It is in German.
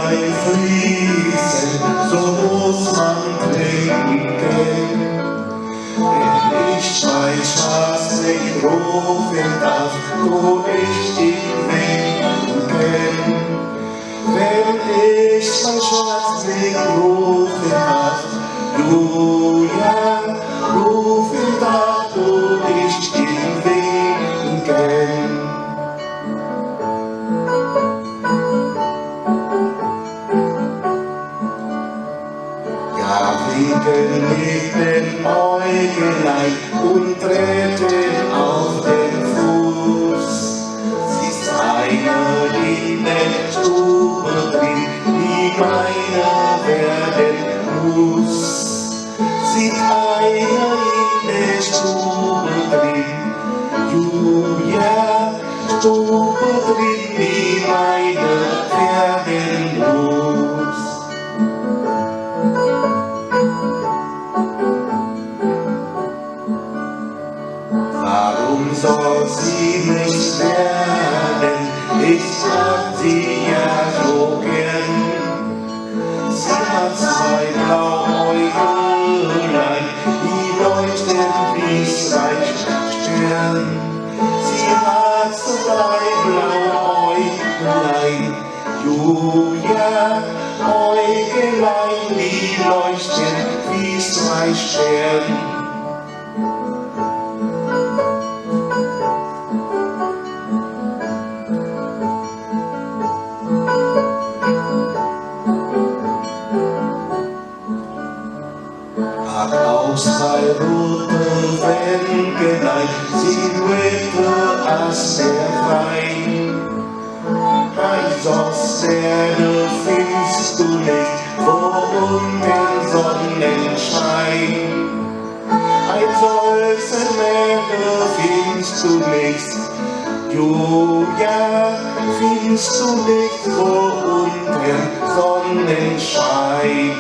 Wein fließen, so muss man trinken. Wenn ich mein Schatz nicht rufen darf, tu ich ihn winken. Wenn ich mein Schatz nicht rufen darf, Halleluja, rufen darf, tu ich ihn winken. Ja, winken mit den Äugelein und treten auf den Fuß. Sie ist eine in der Stube drin, die meine werden muss. Sie ist eine in der Stube drin, Julia, Stube drin, die meine werden muss. Warum soll sie nicht werden? Ich hab sie ja so gern. Sie hat zwei Blauäugelein, die leuchten wie Stern. Sie hat zwei Blauäugelein, Julia, Äugelein, die leuchten wie Stern. Hat aus zwei rote Wändelein Silhouette als der Wein. Ein Sonnensterne findest du nicht vor unten Sonnenschein. Ein Seufzer findest du nicht, Julia, findest du nicht vor unten Sonnenschein.